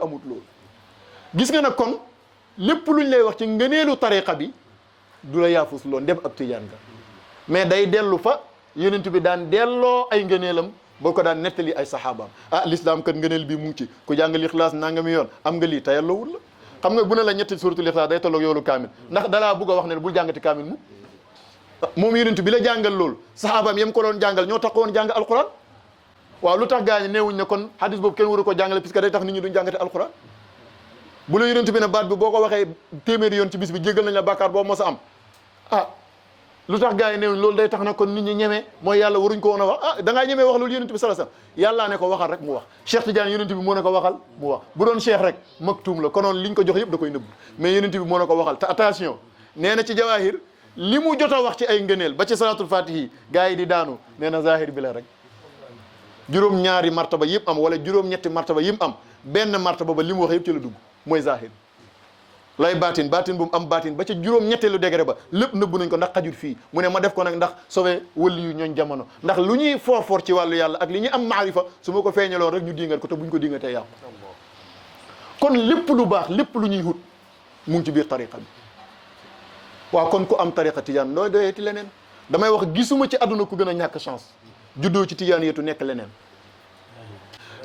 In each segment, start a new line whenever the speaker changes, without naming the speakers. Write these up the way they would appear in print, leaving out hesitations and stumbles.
amut loolu. gis nga nag kon lépp luñ lay wax ci ngëneelu tariqa bi du la yaafus loon dem ab tijaan nga mais day dellu fa yonent bi daan delloo ay ngëneelam boo ko daan nettali ay saxaabaam l'islam kat ngëneel bi mu ngi ci ku jàngal ixlaas nangami yoon am nga lii tayallawul la xam nga bu ne la ñetti suratul ixlaas day tolloog yoolu kaamil ndax dalaa bugg a wax ne bul jàngati kaamil mu moom yonent bi la jàngal loolu saxaabaam yam ko doon jàngal ñoo tax woon jàng alquran waaw lu tax gaañi neewuñ ne kon hadis boobu kenn waru ko jàngale puisque day tax nit ñi duñ jàngate alquran bu la yonent bi ne baat bi boo ko waxee téeméeri yoon ci bis bi jéggal nañ la bàkkaar boobu mos a am lu tax gars yi neewuñ loolu day tax na kon nit ñi ñemee mooy yàlla waruñ ko woon a wax da ngaa ñemee wax loolu yonent bi sallallahu alayhi wasallam yàllaa ne ko waxal rek mu wax Cheikh Tidiane yonent bi moo ne ko waxal mu wax bu doon Cheikh rek maktuum la konoon liñ ko jox yëpp da koy nëbb mais yonent bi moo ne ko waxal te attention nee na ci jawahir li mu jot a wax ci ay ngëneel ba ci salatul fatihi gars yi di daanu nee na zahir bi la rek juróom-ñaari martaba yëpp am wala juróom-ñetti martaba yëpp am benn martaba ba li mu wax yëpp ci la dugg mooy zahir lay baatin bu mu am baatin ba ca juróom-ñetteelu degré ba lépp nëbbu nañ ko ndax xajul fii mu ne ma def ko nag ndax sauvé wëli yu ñooñ jamono ndax lu ñuy foofoor ci wàllu yàlla ak li ñuy am maarifa su ma ko feeñaloon rek ñu dingal ko te buñ ko dingatee yàqu kon lépp lu baax lépp lu ñuy wut mu ngi ci biir tariqa bi waaw kon ku am tariqa tijaan looy doyeeti leneen damay wax gisuma ci àdduna ku gën a ñàkk chance juddoo ci tijaan yeetu nekk leneen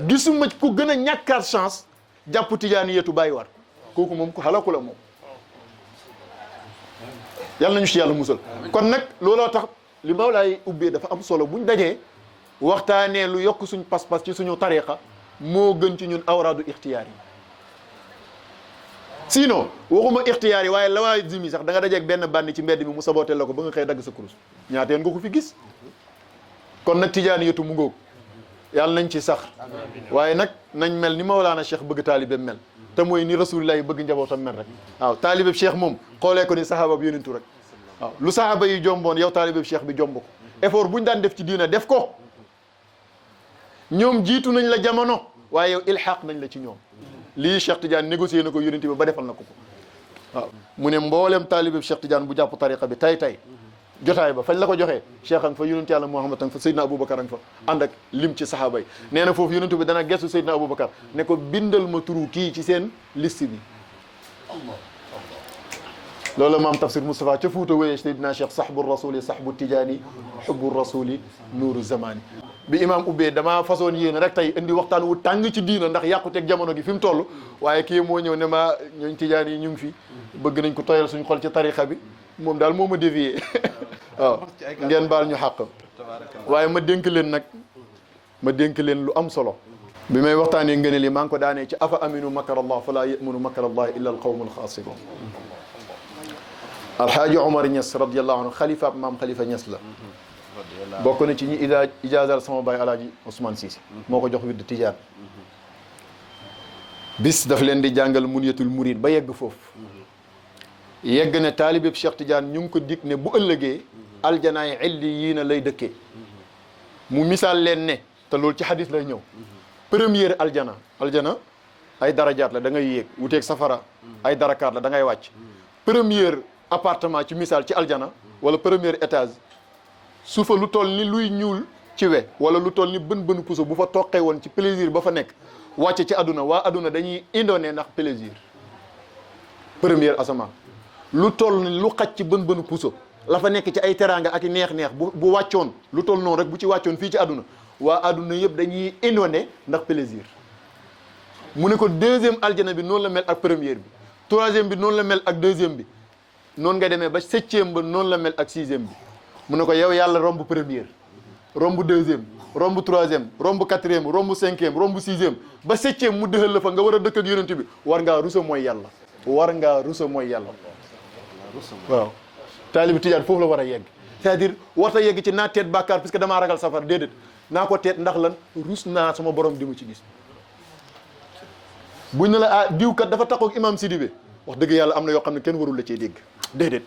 gisuma ku gën a ñàkkaat chance jàpp tijaan yeetu bàyyi war kooku moom ku xalaku la moom yàlla nañu ci yàlla musal kon nag looloo tax li Mawlaay ubbee dafa am solo buñ dajee waxtaanee lu yokk suñ pas-pas ci suñu tariqa moo gën ci ñun awraadu ixtiyaar yi sinon waxuma ixtiyaar yi waaye lawaazim yi sax da nga dajeeg benn bànni ci mbedd mi mu sabooteel la ko ba nga xëy dagg sa kurus ñaateen nga ko fi gis kon nag tijaan yetu mu ngóog yàlla nañ ci sax waaye nag nañ mel ni Mawlaana Cheikh bëgg taalibe mel te mooy ni rasulullah yi bëgg njabootam mel rek waaw taalibe Cheikh moom xoolee ko ni sahaaba bi yonentu rek waaw lu sahaaba yi jomboon yow taalibe Cheikh bi jomb ko effort buñ daan def ci diina def ko ñoom jiitu nañ la jamono waaye yow ilxaq nañ la ci ñoom lii Cheikh Tidiane négocié na ko yonent bi ba defal na ko waaw mu ne mboolem taalibe Cheikh Tidiane bu jàpp tariqa bi tay jotaay ba fañ la ko joxee Cheikh a nga fa yonent yàlla Muhammad a nga fa Seydina Aboubacar a nga fa ànd ak lim ci sahaaba yi nee na foofu yonent bi dana gestu Seydina Aboubacar ne ko bindal ma turu kii ci seen liste bi loolu maam tafsir Moustapha ca Fuuta wéyee Seydina Cheikh sahbu rasuli sahbu tijaani hubbu rasuli nuuru zamani bi imam ubbee damaa façon yéen rek tey indi waxtaan wu tàng ci diina ndax yàquteeg jamono gi fi mu toll waaye kii moo ñëw ne ma ñooñ tijaan yi ñu ngi fi bëgg nañ ko toyal suñ xol ci tariqa bi moom daal moo ma dévié waaw ngeen baal ñu xàq waaye ma dénk leen lu am solo bi may waxtaanee ngëneel yi maa ngi ko daanee ci afa aminu makar allah fala yamunu makar allah illa al qawmu alxaasirun alhaaji Omar Niass radiallahu anhu xalifa maam xalifa Niass la bokk na ci ñi ijaazal sama baay alaaji Ousmane Cissé moo ko jox wird tijaan bis daf leen di jàngal muniyatul murid ba yegg foofu yegg ne taalibeb Cheikh Tidiane ñu ngi ko dig ne bu ëllëgee aljanaay illi yii na lay dëkkee mu misaal leen ne te loolu ci hadis lay ñëw première aljana ay darajaat la da ngay yéeg wuteeg safara ay darakaat la da ngay wàcc première appartement ci misaal ci aljana wala premier étage su fa lu toll ni luy ñuul ci we wala lu toll ni bën puso bu fa toqee woon ci plaisir ba fa nekk wàcce ci àdduna waa àdduna dañuy indone ndax plaisir première asamaan lu toll ni lu xaj ci bën puso la fa nekk ci ay teraanga ak i neex-neex bu wàccoon lu toll noonu rek bu ci wàccoon fii ci àdduna waa àdduna yëpp dañuy indone ndax plaisir mu ne ko deuxième aljana bi noonu la mel ak première bi troisième bi noonu la mel ak deuxième bi noonu nga demee ba septième ba noonu la mel ak sixième bi mu ne ko yow yàlla romb première romb deuxième romb troisième romb quatrième romb cinquième romb sixième ba septième mu dëxal la fa nga war a dëkk ak yonent bi war ngaa rusa mooy yàlla waaw taalibi tijaan foofu la war a yegg c'est-à-dire warta yegg ci naa teet bàkkaar parce que damaa ragal safar déedéet naa ko teet ndax lan rus naa sama borom di ma ci gis buñ ne la diw kat dafa taxaw ak imam Sidibé wax dëgg yàlla am na yoo xam ne kenn warul la cee dégg déedéet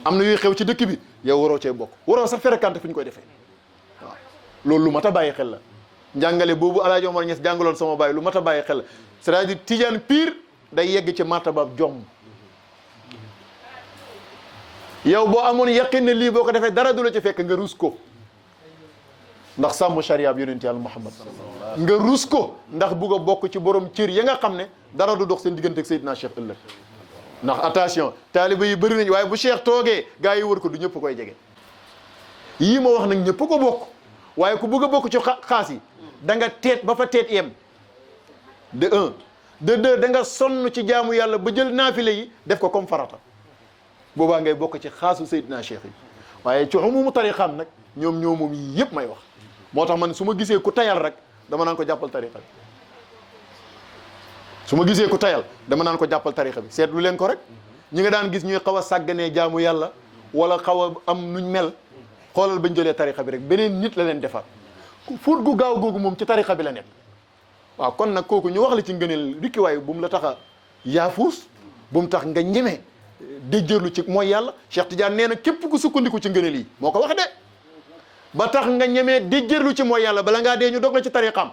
am na yuy xew ci dëkk bi yow waroo cee bokk waroo sax fréquenté fi ñu koy defee waaw loolu lu mat a bàyyi xel la njàngale boobu Alaaji Omar Niass jàngaloon sama baay lu mat a bàyyi xel la c'est-à-dire tijaan pire day yegg ci martabaab jomm yow boo amoon yaqin ne lii boo ko defee dara du la ci fekk nga rus ko ndax sàmm charia bi yonent yàlla Muhammad nga rus ko ndax bugg a bokk ci borom cër ya nga xam ne dara du dox seen diggante ak Seydina Cheikh ëllëg ndax attention taaliba yi bëri nañ waaye bu Cheikh toogee gaa yi wër ko du ñëpp koy jege yii ma wax nag ñëpp ko bokk waaye ku bëgg a bokk ci xaas yi da nga teet ba fa teet yem de un de deux da nga sonn ci jaamu yàlla ba jël naafile yi def ko comme farata boobaa ngay bokk ci xaasu Seydina Cheikh yi waaye ci umumu tariqaam nag ñoom moom yii yëpp may wax moo tax man su ma gisee ku tayal rek dama naan ko jàppal tariqa bi su ma gisee ku tayal dama naan ko jàppal tariqa bi seetlu leen ko rek ñi nga daan gis ñuy xaw a sàgganee jaamu yàlla wala xaw a am nuñ mel xoolal bañ jëlee tariqa bi rek beneen nit la leen defar fóot gu gaaw googu moom ci tariqa bi la nekk waaw kon nag kooku ñu wax la ci ngëneel rikki waaye bu mu la tax a yaafuus bu mu tax nga ñeme déjjërlu ci mooy yàlla Cheikh Tidiane nee na képp ku sukkandiku ci ngëneel yi moo ko wax de ba tax nga ñemee déjjërlu ci mooy yàlla bala ngaa dee ñu dog la ci tariqam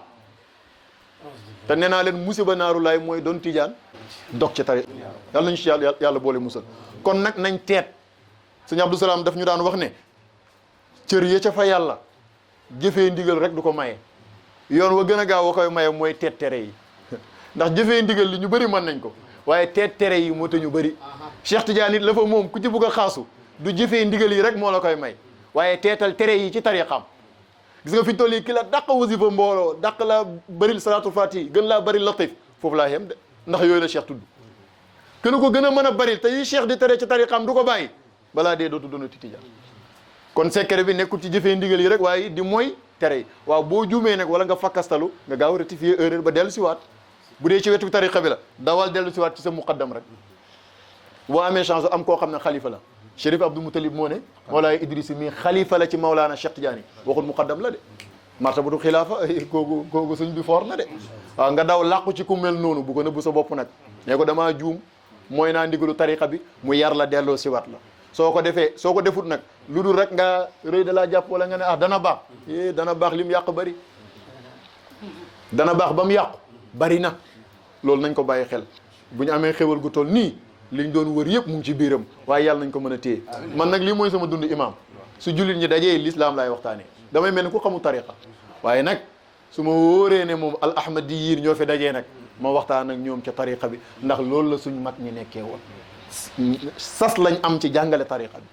te nee naa leen musiba naaru laay mooy doon Tidiane dog ci tariq yàlla nañu ci yàlla boole musal kon nag nañ teet sëñ Abdou Salaam daf ñu daan wax ne cër ya ca fa yàlla jëfee ndigal rek du ko maye yoon wa gën a gaaw wa koy maye mooy teet tere yi ndax jëfee ndigal li ñu bëri mën nañ ko waaye teet tere yi moo tax ñu bëri Cheikh Tidiane it la fa moom ku ci bugg a xaasu du jëfee ndigal yi rek moo la koy may waaye teetal tere yi ci tariqam gis nga fi toll yi ki la dàq wasifa mbooloo dàq la bëril salaatul fatihi gën laa bëri latif foofu laa yem de ndax yooyu la Cheikh tudd gën a ko gën a mën a bëril te yi Cheikh di tere ci tariqam du ko bàyyi balaa dee dootu doona Tidiane kon secret bi nekkul ci jëfee ndigal yi rek waaye di mooy tere yi waaw boo juumee nag wala nga fakkastalu nga gaaw rectifier erreur ba dellu siwaat bu dee ci wetu tariqa bi la dawal dellu siwaat ci sa muqaddam rek boo amee chance am koo xam ne xalifa la Chérif Abdou Moutalib moo ne Mawlaay Idrissi mii xalifa la ci Mawlaana Cheikh Tidiane waxul muqaddam la de martabatu xilaafa kooku sëñ bi foor na de waaw nga daw làqu ci ku mel noonu bu ko nëbbu sa bopp nag ne ko damaa juum mooy naa ndigalu tariqa bi mu yar la delloo siwaat la soo ko defut nag lu dul rek nga rëy da laa jàpp wala nga ne dana baax dana baax lim yàq bari dana baax ba mu yàqu bari na loolu nañ ko bàyyi xel bu ñu amee xéwal gu toll nii liñ doon wër yëpp mu ngi ci biiram waaye yàlla nañ ko mën a téye man nag lii mooy sama dund imam su jullit ñi dajee l'islam laay waxtaanee damay mel ni ku xamul tariqa waaye nag su ma wóoree ne moom al ahmadi yiir ñoo fi dajee nag ma waxtaan ak ñoom ca tariqa bi ndax loolu la suñ mag ñi nekkee woon sas lañ am ci jàngale tariqa bi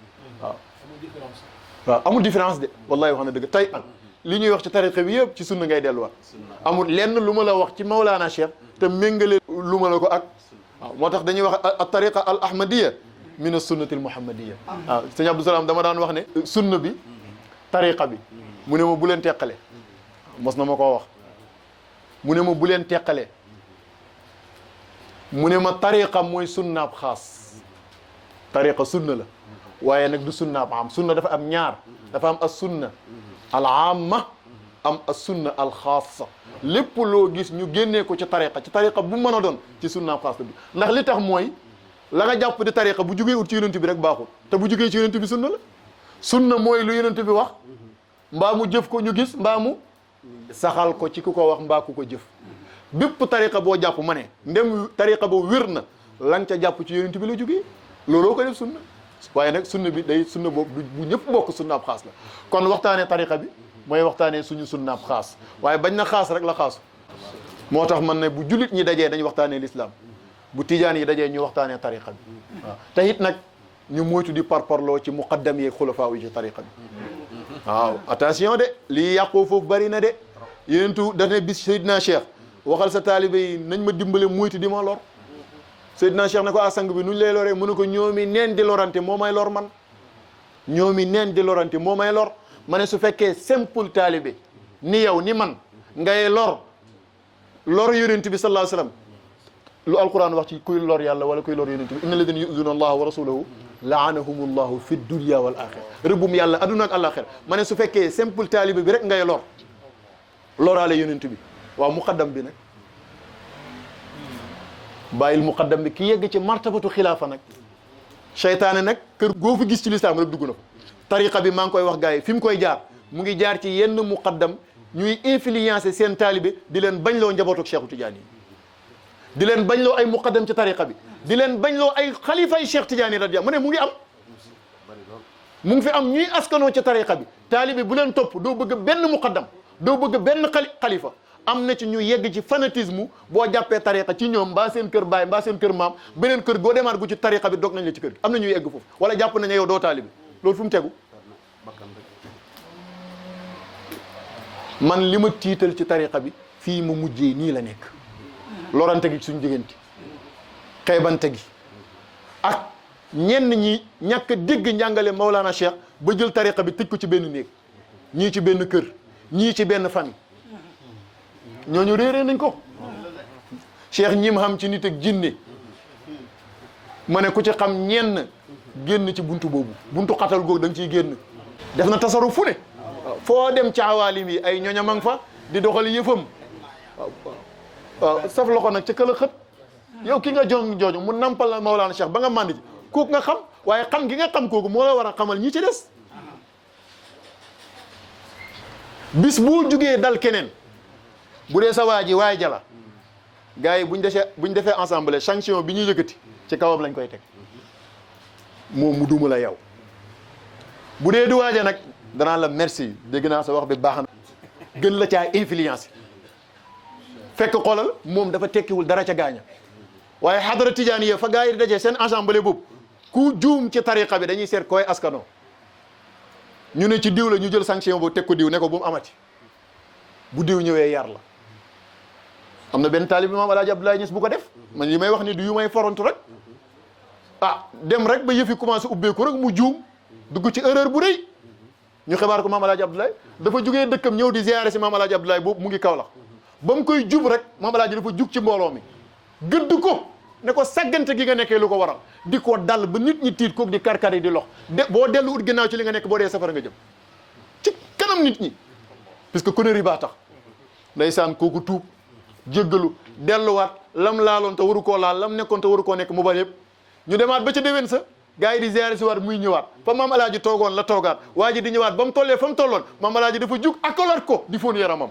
waaw amul différence de wallahi wax na dëgg tey li ñuy wax ci tariqa bi yëpp ci sunna ngay delluwaat amul lenn lu ma la wax ci Mawlaana Cheikh te méngale lu ma la ko ak waaw moo tax dañuy wax al tariqa al ahmadiya min as sunnati al muhammadiya waaw sëñ Abdou Salaam dama daan wax ne sunna bi tariqa bi mu ne ma bu leen teqale mos na ma koo wax mu ne ma bu leen teqale mu ne ma tariqa mooy sunnaab xaas tariqa sunna la waaye nag du sunnaab am sunna dafa am ñaar dafa am as sunna al amma am as sunna al xaasa lépp loo gis ñu génnee ko ci tariqa bu mën a doon ci sunnaab xaas la bi ndax li tax mooy la nga jàpp di tariqa bu jugee ut ci yonent bi rek baaxul te bu jugee ci yonent bi sunna la sunna mooy lu yonent bi wax mbaa mu jëf ko ñu gis mbaa mu saxal ko ci ku ko wax mbaa ku ko jëf bépp tariqa boo jàpp ma ne ndem tariqa boo wér na la nga ca jàpp ci yonent bi la jugee looloo ko def sunna waaye nag sunna bi day sunna boobu bu ñëpp bokk sunnaab xaas la kon waxtaanee tariqa bi mooy waxtaanee suñu sunnaab xaas waaye bañ na xaas rek la xaasu moo tax man ne bu jullit ñi dajee dañu waxtaanee l'islam bu tijaan yi dajee ñu waxtaanee tariqa bi waaw te it nag ñu moytu di parparloo ci muqaddam yeeg xulafaa yi ci tariqa bi waaw attention de lii yàqoo foofu bari na de yéentu daf ne bis Seydina Cheikh waxal sa taalibe yi nañ ma dimbale moytu di ma lor Seydina Cheikh ne ko sang bi nuñ lay loree mu ne ko ñoomi neen di lorante moo may lor man ñoomi neen di lorante moo may lor ma ne su fekkee simple taalibe ni yow ni man ngay lor yonent bi sallallahu alayhi wasallam lu alquran wax ci kuy lor yàlla wala kuy lor yonent bi inna alladhina yu'zuna allaha wa rasulahu la'anahum allahu fi dunya wal axira rëbbum yàlla adduna ak àllaxira ma ne su fekkee simple taalibe bi rek ngay loraale yonent bi waaw muqaddam bi nag bàyyil muqaddam bi ki yegg ci martabatu xilaafa nag seytaane nag kër goo fi gis ci lislaam rek dugg na ko tariqa bi maa ngi koy wax gars yi fi mu koy jaar mu ngi jaar ci yenn muqaddam ñuy influencer seen taalibe di leen bañloo njabootu Cheikhu Tidiane yi di leen bañloo ay muqaddam ci tariqa bi di leen bañloo ay xalifay Cheikh Tidiane radiyallahu mu ne mu ngi am mu ngi fi am ñuy askanoo ci tariqa bi taalibe bu leen topp doo bëgg benn muqaddam doo bëgg benn xalifa am na ci ñu yegg ci fanatisme boo jàppee tariqa ci ñoom mbaa seen kër baay mbaa seen kër maam beneen kër goo demaat gu ci tariqa bi dog nañ la ci kër gi am na ñuy yegg foofu wala jàpp nañ yow doo taalibe loolu fu mu tegu man li ma tiital ci tariqa bi fii mu mujjee nii la nekk lorante gi suñu diggante xeebante gi ak ñenn ñi ñàkk dégg njàngale Maulana Cheikh ba jël tariqa bi tëj ko ci benn néeg ñii ci benn kër ñii ci benn famille ñooñu réeree nañ ko Cheikh ñim xam ci nit ak jinne ma ne ku ci xam ñenn génn ci buntu boobu buntu xatal googu da nga ciy génn def na tasaru fu ne foo dem ci awaalim yi ay ñoñam a nga fa di doxal yëfam waaw saf loxo nag ca këla xët yow ki nga jooju mu nampal la Maulana Cheikh ba nga màndi ci kooku nga xam waaye xam gi nga xam kooku moo la war a xamal ñi ci des bis boo jugee dal keneen bu dee sa waa ji waay jala gars yi buñ defee ensemble sanction bi ñuy yëkkati ci kawam lañ koy teg moom mu duma la yow bu dee du waaja nag danaa la merci dégg naa sa wax bi baax na gën la caa influence fekk xoolal moom dafa tekkiwul dara ca gaaña waaye xadara tijaaniya fa gars yi di dajee seen ensemble boobu ku juum ci tariqa bi dañuy seet koy askano ñu ne ci diw la ñu jël sanction boobu teg ko diw ne ko bu mu amati bu diw ñëwee yar la am na benn taalib Maam Alaaji Abdoulaye Niass bu ko def man li may wax ni du yu may forontu rek dem rek ba yëfi commencé ubbeeku rek mu juum dugg ci erreur bu rëy ñu xibaar ko Maam Alaaji Abdoulaye dafa jugee dëkkam ñëw di ziyaare si Maam Alaaji Abdoulaye boobu mu ngi Kaolack ba mu koy jub rek Maam Alaaji dafa jug ci mbooloo mi gëdd ko ne ko saggante gi nga nekkee lu ko waral di ko dal ba nit ñi tiit kook di karkar yi di lox boo dellu ut ginnaaw ci li nga nekk boo dee safara nga jëm ci kanam nit ñi puisque connerie baa tax ndeysaan kooku tuub jéggalu delluwaat lam laaloon te waru koo laal lam nekkoon te waru koo nekk mu ba yëpp ñu demaat ba ca déwén sa gars yi di ziare si waat muy ñëwaat fa Maam Alaaji toogoon la toogaat waa ji di ñëwaat ba mu tollee fa mu tolloon Maam Alaaji dafa jug akolaat ko di foon yaramam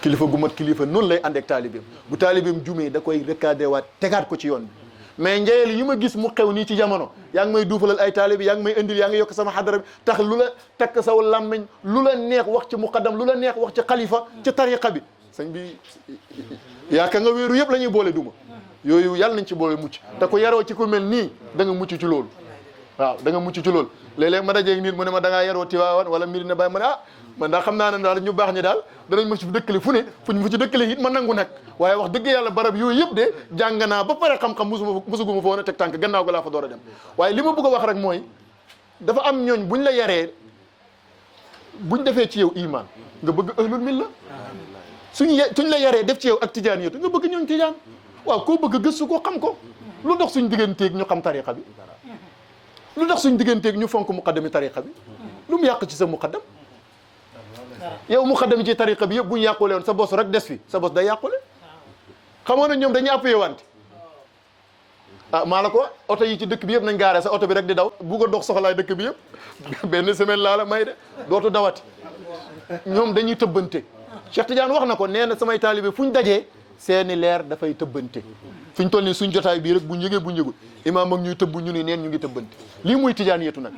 kilifa gu mat kilifa noonu lay ànd ak taalibeem bu taalibeem jumee da koy recadré waat tegaat ko ci yoon bi mais njëyel yi ma gis mu xew nii ci jamono yaa ngi may duufalal ay taalibe yaa ngi may indil yaa ngi yokk sama xadara bi tax lu la takk saw làmmiñ lu la neex wax ci muqaddam lu la neex wax ci xalifa ci tariqa bi sëñ bi yaaka nga wéeru yëpp la ñuy boole duma yooyu yàlla nañ ci boole mucc te ko yaroo ci ku mel nii da nga mucc ci loolu waaw da nga mucc ci loolu léeg-léeg ma dajeeg nit mu ne ma da ngaa yaroo Tiwaawan wala mbir ne bàyyi ma ne man daal xam naa ne daal ñu baax ñi daal danañ ma ci dëkkale fu ne fuñ fu ci dëkkale it ma nangu nag waaye wax dëgg yàlla barab yooyu yëpp de jàng naa ba pare xam-xam musuguma fa woon a teg tànk gannaaw ga laa fa door a dem waaye li ma bëgg a wax rek mooy dafa am ñooñ buñ la yaree buñ defee ci yow iman nga bëgg ahlul milla suñ la yaree def ci yow ak tijaan yétu nga bëgg ñooñ tijaan waaw koo bëgg gëstu ko xam ko lu dox suñ digganteeg ñu xam tariqa bi lu dox suñ digganteeg ñu fonk muqaddami tariqa bi lu mu yàq ci sa muqaddam yow muqaddami ci tariqa bi yëpp bu ñu yàqule woon sa bos rek des fi sa bos day yàqule xamoon na ñoom dañuy appuyé wante maa la ko oto yi ci dëkk bi yëpp nañ gaaree sa oto bi rek di daw bu ko dox soxlaay dëkk bi yëpp benn semaine laa la may de dootu dawati ñoom dañuy tëbbante Cheikh Tidiane wax na ko nee na samay taalibe fu ñu dajee seeni leer dafay tëbbante fi ñu toll nii suñ jotaay bii rek buñ yëgee buñ yëgul imaam ak ñuy tëbb ñu ni neen ñu ngi tëbbante lii muy Tidiane yetu nag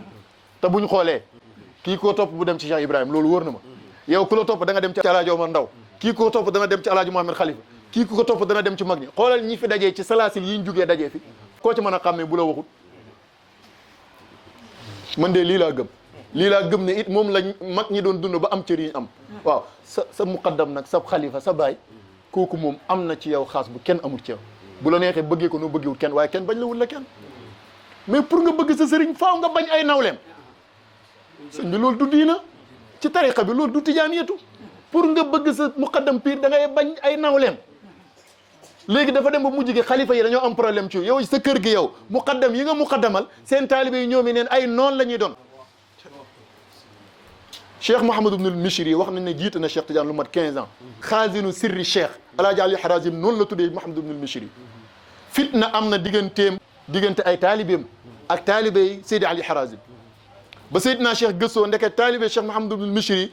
te buñ xoolee kii koo topp bu dem ci Cheikh Ibrahima loolu wóor na ma yow ku la topp da nga dem ci Alaaji Omar Ndaw kii ko topp dana dem ci Alaaji Mohamed Khalifa kii ko topp dana dem ci mag ñi xoolal ñi fi dajee ci salaasil yi ñu jugee dajee fi koo ci mën a xàmmee bu la waxut man de lii laa gëm ne it moom lañ mag ñi doon dund ba am cër yi am waaw sa muqaddam nag sa xalifa sa baay kooku moom am na ci yow xaas bu kenn amul ci yow bu la neexee bëggee ko noo bëggewul kenn waaye kenn bañ la wul la kenn mais pour nga bëgg sa sëriñ faaw nga bañ ay nawleem sëñ bi loolu du diina ci tariqa bi loolu du tijaaniyatu pour nga bëgg sa muqaddam piir da ngay bañ ay nawleem léegi dafa dem ba mujj gi xalifa yi dañoo am problème ci yow sa kër gi yow muqaddam yi nga muqaddamal seen taalibe yi ñoom yi neen ay noon la ñuy doon Cheikh Mouhamadou Ibn al-Mishri wax nañ ne jiite na Cheikh Tidiane lu mat 15 ans xaazinu sirri Cheikh Alaaji Ali Harazim noonu la tuddee Mouhamadou Ibn al-Mishri fitna am na diggante ay taalibeem ak taalibe yi Seydi Ali Harazim ba Seydina Cheikh gëstoo ndeke taalibe Cheikh Mouhamadou Ibn al-Mishri